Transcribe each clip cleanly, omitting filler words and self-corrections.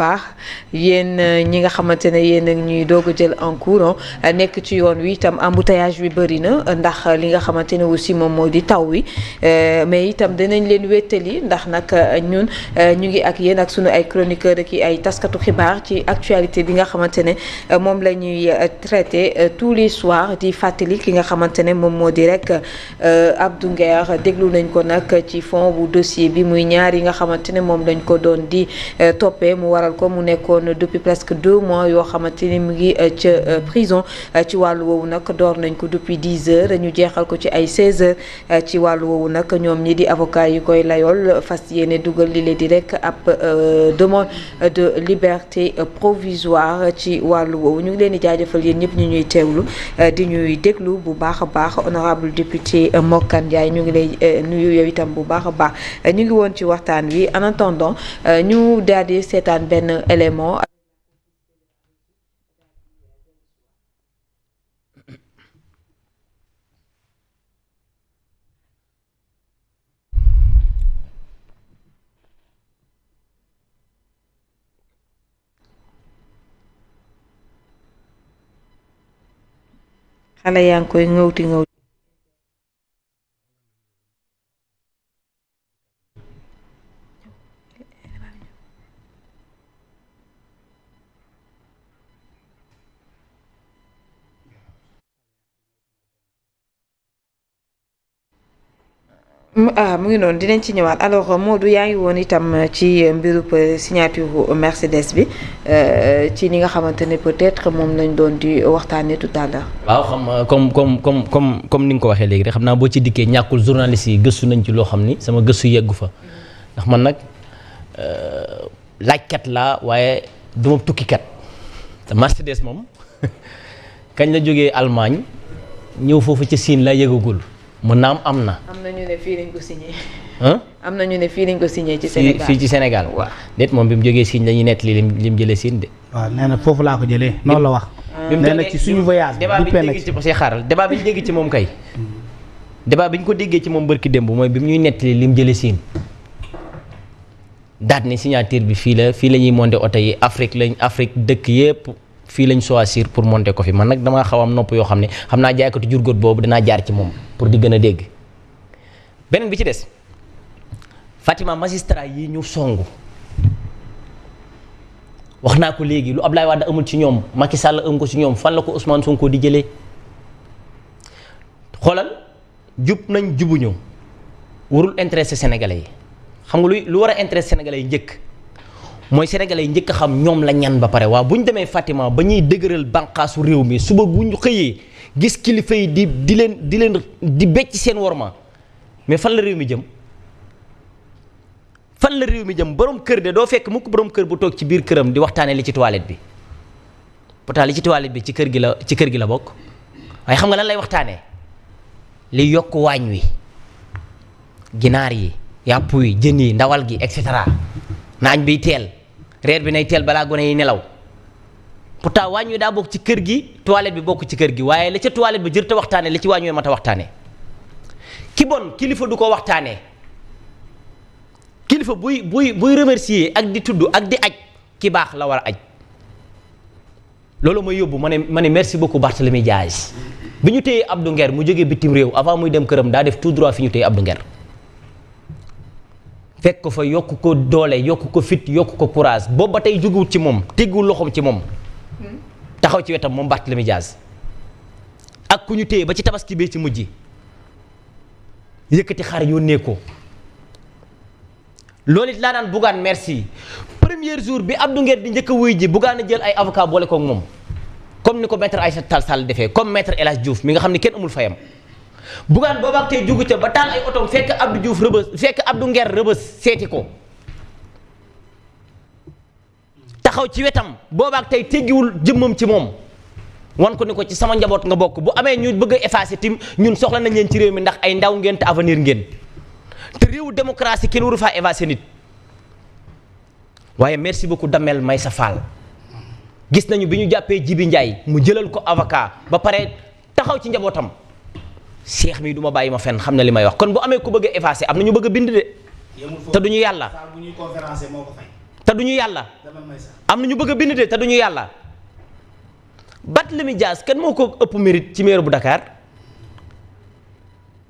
baax yéen ñi nga xamante ne yéen a ñuy doog a jël en courant nekk ci yoon wi itam embouteillage bi bëri na ndax li nga xamante ne aussi moom moo di taw wi mais itam dinañ leen wéttali ndax nag ñun ñu ngi ak yéen ak sunu ay chroniqueur ak ay taskatu xibaar ci actualité bi nga xamante ne moom la ñuy traité tous les soirs di fàttali ki nga xamante ne moom moo di rek Abdou Nguer déglu nañ ko nag ci fond bu dossier bi muy ñaar yi nga xamante ne moom lañ ko doon di toppee mu waral ko mu nekkoon depuis presque 2 mois yoo xamante ni mu ngi ca prison ci wàllu woowu nag door nañ ko depuis 10 heures ñu jeexal ko ci ay 16 heures ci wàllu woowu nag ñoom ñi di avocat yi koy layool fas yéene dugal li leen di rek ab demande de liberté provisoire ci wàllu woowu ñu ngi leen di jaajëfal yéen ñëpp ñu ñuy teewlu di ñuy déglu bu baax a baax honorable député Mokane Ndiaye ñu ngi lay nuyu yow itam bu baax a baax ñu ngi woon ci waxtaan wi en attendant ñu daal di seetaan benn élément. xale yaa ngi koy ŋawti ŋawti mu ngi noonu dinañ ci ñëwaat alors Modou yaa ngi woon itam ci mbirub signature Mercedes bi ci ni nga xamante ne peut-être moom lañ doon di waxtaanee tout à l'heure. waaw xam comme ni nga ko waxee léegi rek xam naa boo ci dikkee ñàkkul journaliste yi gëstu nañ ci loo xam ni sama gëstu yeggu fa ndax man nag laajkat laa waaye du ma tukkikat te Mercedes moom kañ la jógee Allemagne ñëw foofu ca Siin la yëgagul. mën naa am na. am na ñu ne fii lañ ko signé. am na ñu ne fii lañ ko signé ci Sénégal fii ci Sénégal. waaw déet moom bi mu jógee Siin dañuy nettali lim jëlee Siin de. waaw nee na foofu laa ko jëlee noonu la wax. nee na ci suñu voyage bi débat bi ñu dégg ci parce que xaaral débat bi ñu dégg ci moom kay. débat bi ñu ko déggee ci moom barki démb mooy bi mu ñuy nettali lim jëlee Siin. daat ni signature bi fii la ñuy monter oto yi Afrique dëkk yépp fii lañ choisir pour monter ko fi man nag damaa xaw am nopp yoo xam ne xam naa jaaykatu jurgóot boobu danaa jaar ci moom pour di gën a dégg beneen bi ci des Fatima magistrat yi ñu songu wax naa ko léegi lu Ablaye Wade amul ci ñoom Macky Sall am ko ci ñoom fan la ko Ousmane Sonko di jëlee xoolal jub nañ jubuñu warul intéressé sénégalais yi xam nga lu war a intéressé sénégalais yi njëkk mooy sénégalais yi njëkk a xam ñoom la ñan ba pare waaw bu ñu demee Fatima ba ñuy dëgëral bànqaasu réew mi suba bu ñu xëyee gis kilifa yi di leen becc seen worma mais fan la réew mi jëm borom kër de doo fekk mukk borom kër bu toog ci biir këram di waxtaanee li ci toilette bi pourtant li ci toilette bi ci kër gi la bokk waaye xam nga lan lay waxtaanee li yokk waañ wi ginaar yi yàpp wi jën yi ndawal gi et cetera naañ biy teel reer bi nay teel balaa gone yi nelaw pourtant waañ wi daa bokk ci kër gi toilette bi bokk ci kër gi waaye la ca toilette bi jërta waxtaane la ci waañ wi mat a waxtaane ki bon kilifa du ko waxtaanee kilifa buy remercier ak di tudd ak di aj ki baax la war a aj loolu mooy yóbbu ma ne merci beaucoup Barthélémy Dias bi ñu téyee Abdou Nguer mu jógee bitim réew avant muy dem këram daa def tout droit fi ñu téye Abdou Nguer fekk ko fa yokk ko doole yokk ko fit yokk ko courage boobu ba tey jógewut ci moom teggul loxoom ci moom taxaw ci wetam moom Barthélémy Dias ak ku ñu téye ba ci tabaski bee ci mujj yëkkati xar yónnee ko loolu it laa naan Bougane merci premier jour bi Abdou Nguer di njëkk a wuy ji Bougane jël ay avocat boole koog moom comme ni ko maître Aïssata Tall Sall defee comme maître El Hadj Diouf mi nga xam ne kenn amul fayam Bougane boobaak tey jugu ca ba taal ay otom fekk Abdou Nguer rëbës seeti ko taxaw ci wetam boobaak tey teggiwul jëmmam ci moom wan ko ni ko ci sama njaboot nga bokk bu amee ñu bëgg a effacer tim ñun soxla nañ leen ci réew mi ndax ay ndaw ngeen te avenir ngeen te réewu démocratie kenn waru faa effacer nit waaye merci beaucoup Damel Maysa Fall gis nañu bi ñu jàppee Jibi Ndiaye mu jëlal ko avocat ba pare taxaw ci njabootam Cheikh mi du ma bàyyi ma fenn xam na li may wax kon bu amee ku bëgg a effacer am na ñu bëgg a bind de te duñu yàlla te duñu yàlla am na ñu bëgg a bind te duñu yàlla. Barthélémy Dias kan moo ko ëpp mérite ci maire bu Dakar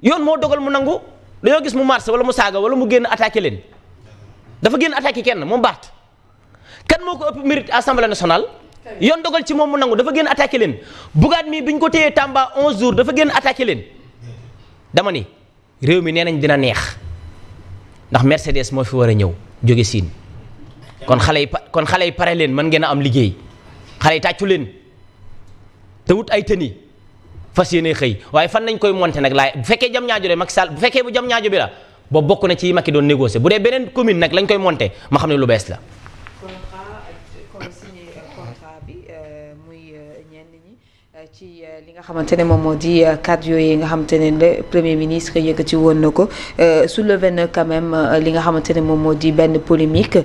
yoon moo dogal mu nangu dañoo gis mu marché wala mu saaga wala mu génn attaqué leen dafa génn attaqué kenn moom Barth kan moo ko ëpp mérite assemblée nationale yoon dogal ci moom mu nangu dafa génn attaqué leen Bougane mi bi ñu ko téyee Tamba 11 jours dafa génn attaqué leen dama ni réew mi nee nañ dina neex ndax Mercedes moo fi war a ñëw jóge Siin kon xale yi pare leen mën ngeen a am liggéey xale yi tàccu leen te wut ay tëni fas yéene xëy waaye fan nañ koy monter nag laay bu fekkee jam ñaajo de Macky Sall bu fekkee bu jam ñaajo bi la boobu bokk na ci yi Macky doon négocier bu dee beneen commune nag lañ koy monter ma xam ne lu bees la. ci li nga xamante ne moom moo di kàddu yooyu nga xamante ne le premier ministre yëkkati woon na ko soulevé na quand même li nga xamante ne moom moo di benn polémique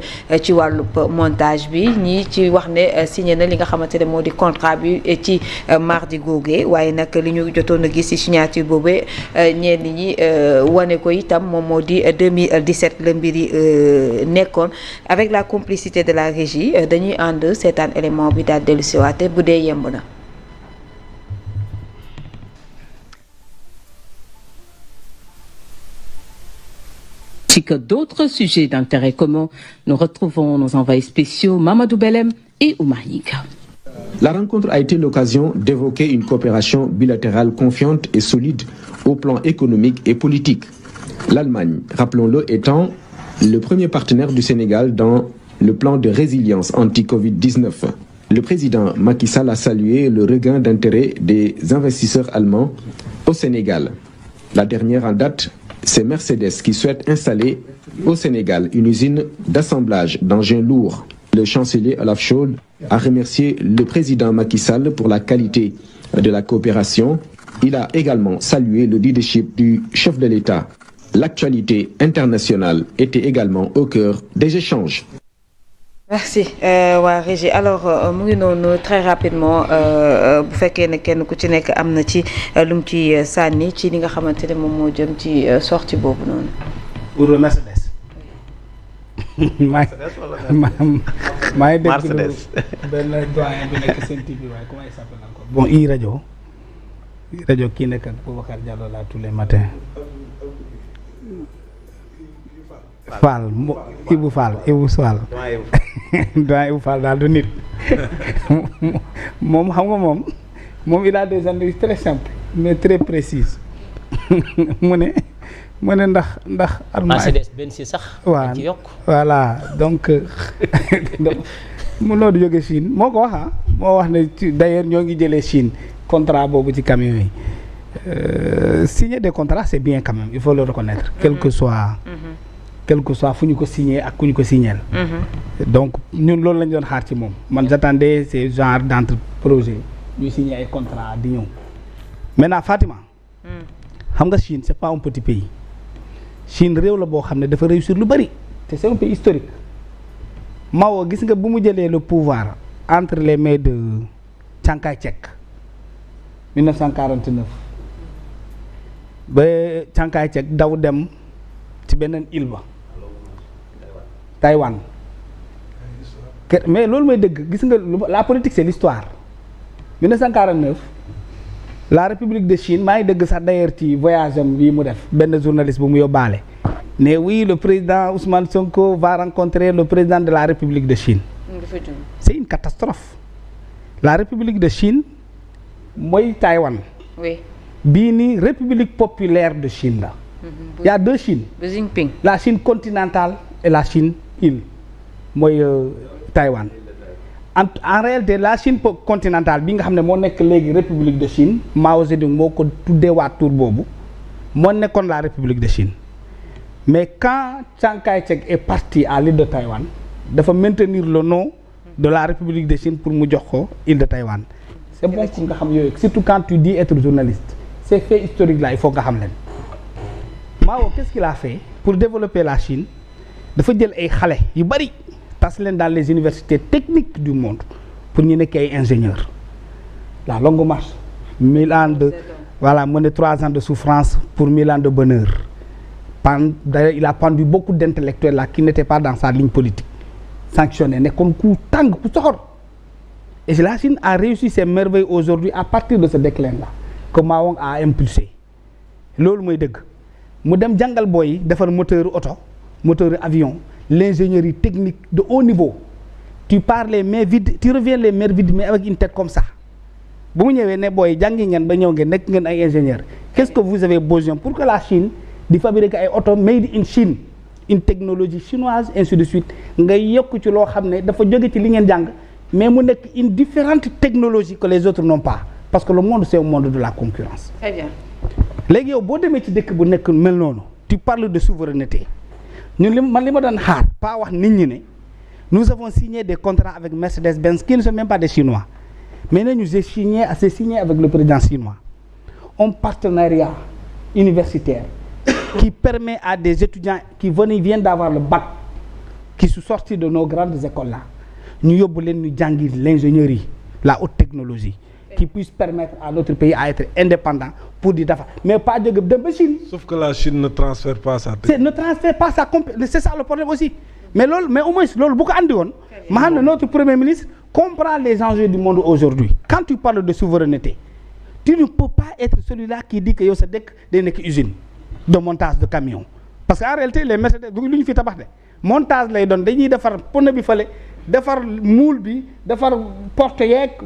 ci wàllub montage bi ñii ci wax ne signé na li nga xamante ne moo di contrat bi ci mardi googee waaye nag li ñu jotoon a gis ci signature boobee ñenn ñi wane ko itam moom moo di 2017 la mbir yi nekkoon avec la complicité de la régie dañuy ànd seetaan élément bi daal dellu siwaate bu dee yemb na. Que d'autres sujets d'intérêt commun, nous retrouvons nos envoyés spéciaux Mamadou Belem et Oumar Nika. La rencontre a été l'occasion d'évoquer une coopération bilatérale confiante et solide au plan économique et politique. L'Allemagne, rappelons-le, étant le premier partenaire du Sénégal dans le plan de résilience anti-Covid-19. Le président Macky Sall a salué le regain d'intérêt des investisseurs allemands au Sénégal. La dernière en date, c'est Mercedes qui souhaite installer au Sénégal une usine d'assemblage d'engins lourds. Le chancelier Olaf Scholz a remercié le président Macky Sall pour la qualité de la coopération. Il a également salué le leadership du chef de l'État. L'actualité internationale était également au cœur des échanges. Merci waa Régie alors mu ngi noonu très rapidement bu fekkee ne kenn ku ci nekk am na ci lu mu ci sànni ci li nga xamante ne moom moo jëm ci sortie boobu noonu. pour Mercedes. maa ngi dégg benn doyen bi nekk seen TV waaye comment il s'appelle encore bon rajo kii nekk ak Boubacar Diallo là tous les matins. Fall Ibou Fall doyen Ibou Fall daal du nit moom xam nga moom il a des analyses très simples mais très précises mu ne ndax Mercedes Benz sax waaw ci yokk voilà donc mu loolu jóge Chine moo ko wax moo wax ne d'ailleurs ñoo ngi jëlee Chine contrat boobu ci camion yi signer des contrats c'est bien quand même il faut le reconnaître quel que soit fu ñu ko signé ak ku ñu ko signeel donc ñun loolu lañ doon xaar ci moom man j'attendais ces genre d'entre projet ñuy signé ay contrat di ñëw maintenant Fatima xam nga Chine c'est pas un petit pays Chine réew la boo xam ne dafa réussir lu bari te c'est un pays historique Mao gis nga bu mu jëlee le pouvoir entre les mains de Chiang Kai-shek 1949 ba Chiang Kai-shek daw dem ci beneen île ba Taïwan mais loolu mooy dëgg gis nga la politique c'est l'histoire 1949 la République de Chine maa ngi dëgg sax d'ailleurs ci voyage am bii mu def benn journaliste bu mu yóbbaale ne oui le président Ousmane Sonko va rencontrer le président de la République de Chine. C'est une catastrophe. La République de Chine mooy Taïwan. Oui. bii nii République populaire de Chine la. Il y a deux Chines. Jinping. La Chine continentale et la Chine île mooy Taïwan. En réalité la Chine continentale bi nga xam ne moo nekk léegi République de Chine Mao Zedong moo ko tuddee waat tur boobu moo nekkoon la République de Chine mais quand Chiang Kai-shek est parti à l'île de Taïwan dafa maintenir le nom de la République de Chine pour mu jox ko île de Taïwan. C'est bon pour nga xam yooyu surtout quand tu dis être journaliste ces faits historiques là il faut nga xam leen. Mao qu'est-ce qu'il a fait pour développer la Chine dafa jël ay xale yu bari tas leen dans les universités techniques du monde pour ñu nekk ay ingénieurs la longue marche 1000 ans de voilà mu ne 3 ans de souffrance pour 1000 ans de bonheur. D'ailleurs il a pendu beaucoup d'intellectuels là qui n'étaient pas dans sa ligne politique sanctionné nekkoon ku tàng ku soxor et la Chine a réussi ses merveilles aujourd'hui à partir de ce déclin-là que Mao a impulsé loolu mooy dëgg mu dem jàngal booy yi defar moteur oto moteur avion l'ingénierie technique de haut niveau tu pars les mains vides tu reviens les mains vides mais avec une tête comme ça bu mu ñëwee ne booy jàngi ngeen ba ñëw ngeen nekk ngeen ay ingénieur qu'est-ce que vous avez besoin pour que la Chine di fabriquer ay oto made in Chine une technologie chinoise ainsi de suite ngay yokk ci loo xam ne dafa jóge ci li ngeen jàng mais mu nekk une différente technologie que les autres n'ont pas parce que le monde c'est un monde de la concurrence. Très bien. léegi yow boo demee ci dëkk bu nekk mel noonu tu parles de souveraineté ñun li ma doon xaar pas wax nit ñi ne nous avons signé des contrats avec Mercedes-Benz qui ne sont même pas des Chinois mais nañu j'ai signé avec le président chinois un partenariat universitaire qui permet à des étudiants qui viennent d'avoir le bac qui sont sortis de nos grandes écoles là ñu yóbbu leen ñu jàngi l'ingénierie la haute technologie qui puisse permettre à notre pays à être indépendant pour di defar mais pas jóge dem ba Chine. Sauf que la Chine ne transfère pas sa technologie. Ne transfère pas sa compétence, c'est ça le problème aussi. Mais au moins loolu bu ko andi woon ma xam ne notre premier ministre comprend les enjeux du monde aujourd'hui. Quand tu parles de souveraineté tu ne peux pas être celui-là qui dit que yow sa dëkk day nekk usine de montage de camions parce que en réalité les Mercedes lu ñu fi tabax de montage lay doon dañuy defar pneu bi fële defar moule bi defar porte yeeg